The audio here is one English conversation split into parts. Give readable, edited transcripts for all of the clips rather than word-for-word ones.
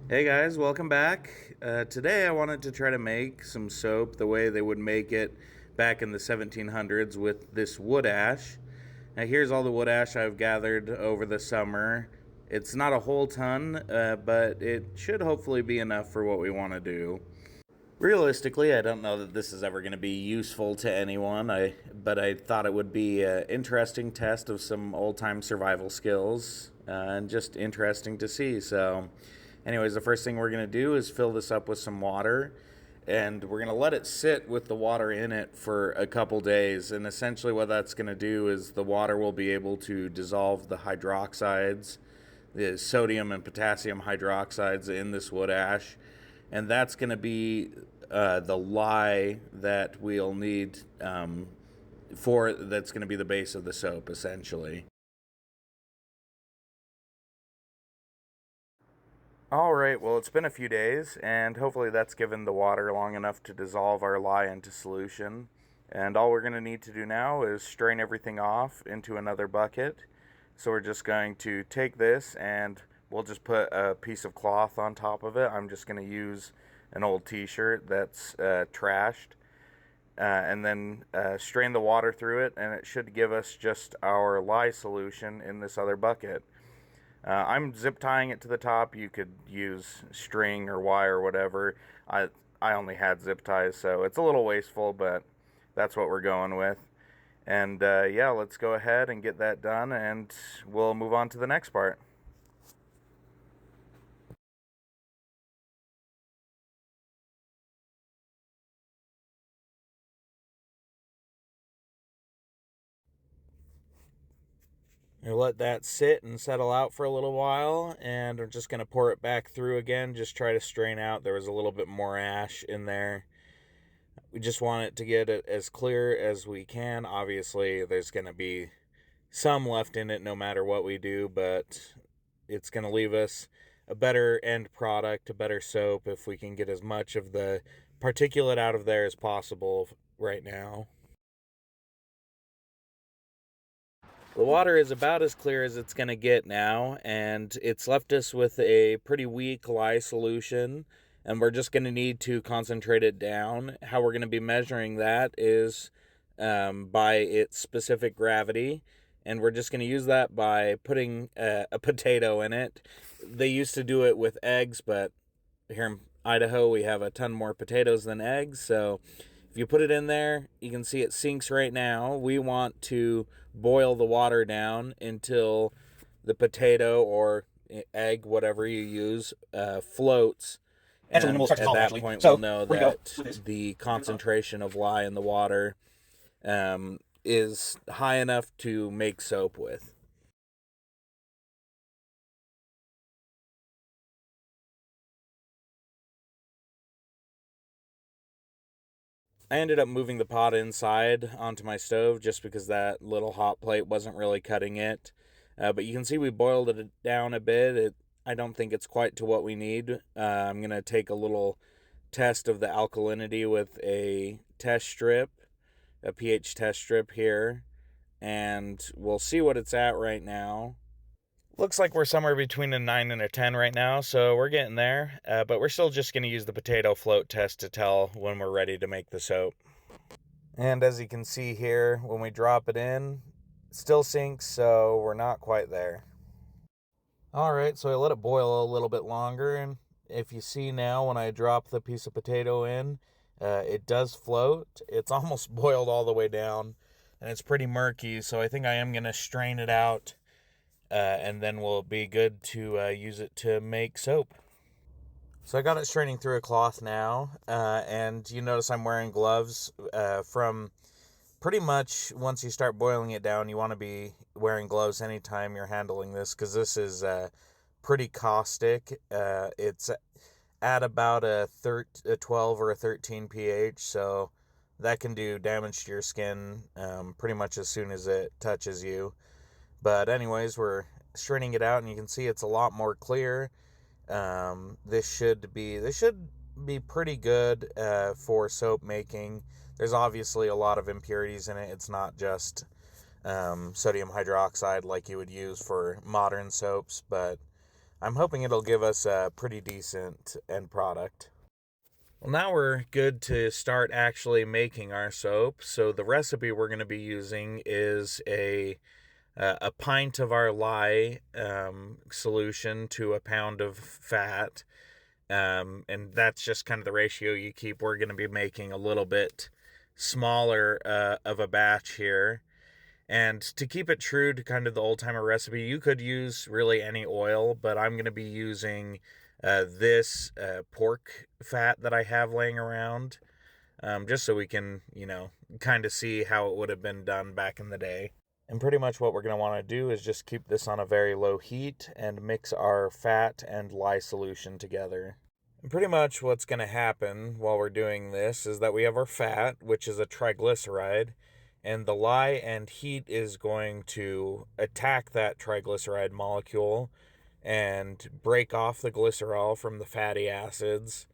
Hey guys, welcome back. Today I wanted to try to make some soap the way they would make it back in the 1700s with this wood ash. Now here's all the wood ash I've gathered over the summer. It's not a whole ton, but it should hopefully be enough for what we want to do. Realistically, I don't know that this is ever going to be useful to anyone. But I thought it would be an interesting test of some old-time survival skills, and just interesting to see. So, anyways, the first thing we're going to do is fill this up with some water, and we're going to let it sit with the water in it for a couple days. And essentially, what that's going to do is the water will be able to dissolve the hydroxides, the sodium and potassium hydroxides in this wood ash, and that's going to be the lye that we'll need that's going to be the base of the soap, essentially. All right, well, it's been a few days, and hopefully that's given the water long enough to dissolve our lye into solution. And all we're going to need to do now is strain everything off into another bucket. So we're just going to take this and we'll just put a piece of cloth on top of it. I'm just going to use an old t-shirt that's trashed, and then strain the water through it, and it should give us just our lye solution in this other bucket. I'm zip tying it to the top. You could use string or wire or whatever. I only had zip ties, so it's a little wasteful, but that's what we're going with. And yeah, let's go ahead and get that done, and we'll move on to the next part. And let that sit and settle out for a little while, and we're just going to pour it back through again. Just try to strain out. There was a little bit more ash in there. We just want it to get it as clear as we can. Obviously, there's going to be some left in it no matter what we do, but it's going to leave us a better end product, a better soap, if we can get as much of the particulate out of there as possible right now. The water is about as clear as it's going to get now, and it's left us with a pretty weak lye solution, and we're just going to need to concentrate it down. How we're going to be measuring that is by its specific gravity, and we're just going to use that by putting a potato in it. They used to do it with eggs, but here in Idaho we have a ton more potatoes than eggs, so if you put it in there, you can see it sinks right now. We want to boil the water down until the potato or egg, whatever you use, floats. And at that point, we'll know that the concentration of lye in the water is high enough to make soap with. I ended up moving the pot inside onto my stove just because that little hot plate wasn't really cutting it. But you can see we boiled it down a bit. I don't think it's quite to what we need. I'm going to take a little test of the alkalinity with a test strip, a pH test strip here, and we'll see what it's at right now. Looks like we're somewhere between a 9 and a 10 right now, so we're getting there. But we're still just going to use the potato float test to tell when we're ready to make the soap. And as you can see here, when we drop it in, it still sinks, so we're not quite there. Alright, so I let it boil a little bit longer, and if you see now when I drop the piece of potato in, it does float. It's almost boiled all the way down, and it's pretty murky, so I think I am going to strain it out, and then we'll be good to use it to make soap. So I got it straining through a cloth now, and you notice I'm wearing gloves from pretty much once you start boiling it down. You want to be wearing gloves anytime you're handling this because this is pretty caustic. It's at about a 12 or a 13 pH, so that can do damage to your skin pretty much as soon as it touches you. But anyways, we're straining it out, and you can see it's a lot more clear. This should be pretty good for soap making. There's obviously a lot of impurities in it. It's not just sodium hydroxide like you would use for modern soaps, but I'm hoping it'll give us a pretty decent end product. Well, now we're good to start actually making our soap. So the recipe we're going to be using is a pint of our lye solution to a pound of fat. And that's just kind of the ratio you keep. We're going to be making a little bit smaller of a batch here. And to keep it true to kind of the old timer recipe, you could use really any oil, but I'm going to be using this pork fat that I have laying around, just so we can, kind of see how it would have been done back in the day. And pretty much what we're going to want to do is just keep this on a very low heat and mix our fat and lye solution together. And pretty much what's going to happen while we're doing this is that we have our fat, which is a triglyceride, and the lye and heat is going to attack that triglyceride molecule and break off the glycerol from the fatty acids.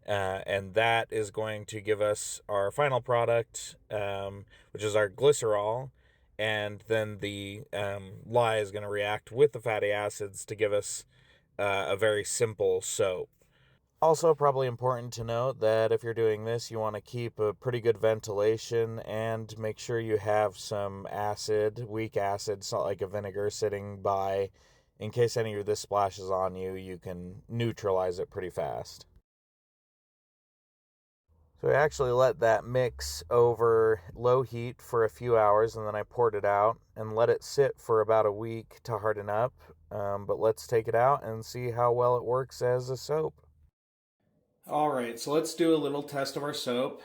And that is going to give us our final product, which is our glycerol. And then the lye is going to react with the fatty acids to give us a very simple soap. Also, probably important to note that if you're doing this, you want to keep a pretty good ventilation and make sure you have some acid, weak acid, not like a vinegar, sitting by. In case any of this splashes on you, you can neutralize it pretty fast. So I actually let that mix over low heat for a few hours, and then I poured it out and let it sit for about a week to harden up. But let's take it out and see how well it works as a soap. All right, so let's do a little test of our soap.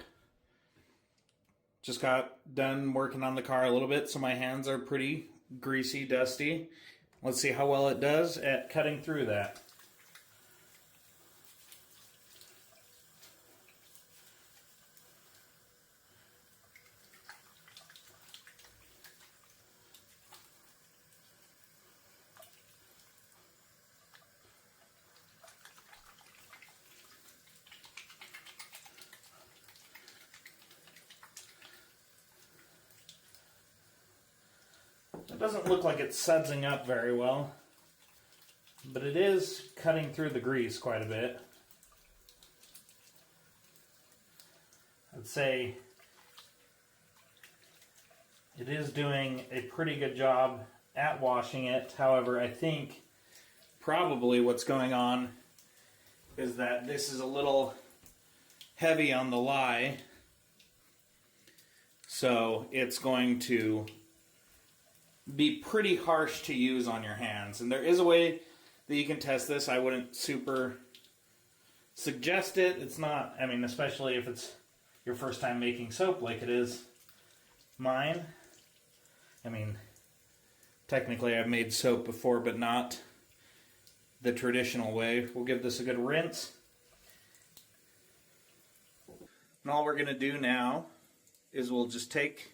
Just got done working on the car a little bit, so my hands are pretty greasy, dusty. Let's see how well it does at cutting through that. It doesn't look like it's sudsing up very well, but it is cutting through the grease quite a bit. I'd say it is doing a pretty good job at washing it. However, I think probably what's going on is that this is a little heavy on the lye, so it's going to be pretty harsh to use on your hands. And there is a way that you can test this. I wouldn't super suggest it. It's not, especially if it's your first time making soap like it is mine. Technically I've made soap before, but not the traditional way. We'll give this a good rinse. And all we're going to do now is we'll just take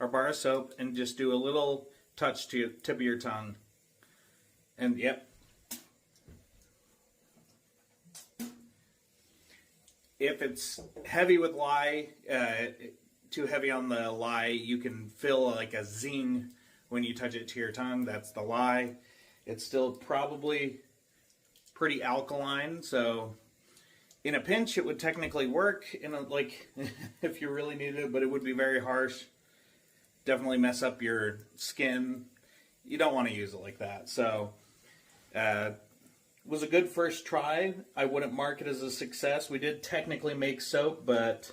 our bar of soap and just do a little touch to the tip of your tongue. And yep. If it's heavy with lye, too heavy on the lye, you can feel like a zing when you touch it to your tongue. That's the lye. It's still probably pretty alkaline, so in a pinch it would technically work if you really needed it, but it would be very harsh. Definitely mess up your skin. You don't want to use it like that. So was a good first try. I wouldn't mark it as a success. We did technically make soap, but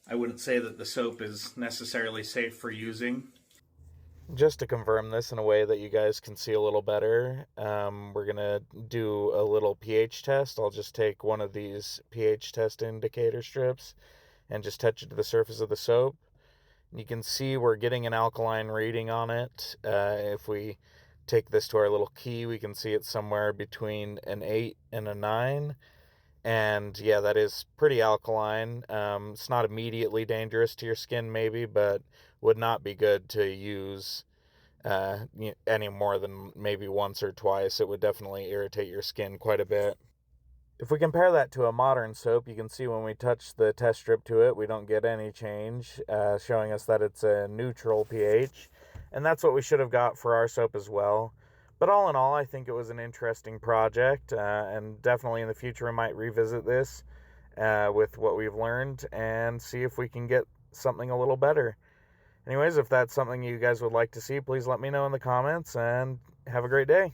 I wouldn't say that the soap is necessarily safe for using. Just to confirm this in a way that you guys can see a little better, we're going to do a little pH test. I'll just take one of these pH test indicator strips and just touch it to the surface of the soap. You can see we're getting an alkaline reading on it. If we take this to our little key, we can see it's somewhere between an 8 and a 9. And yeah, that is pretty alkaline. It's not immediately dangerous to your skin maybe, but would not be good to use any more than maybe once or twice. It would definitely irritate your skin quite a bit. If we compare that to a modern soap, you can see when we touch the test strip to it, we don't get any change, showing us that it's a neutral pH. And that's what we should have got for our soap as well. But all in all, I think it was an interesting project, and definitely in the future we might revisit this with what we've learned and see if we can get something a little better. Anyways, if that's something you guys would like to see, please let me know in the comments, and have a great day.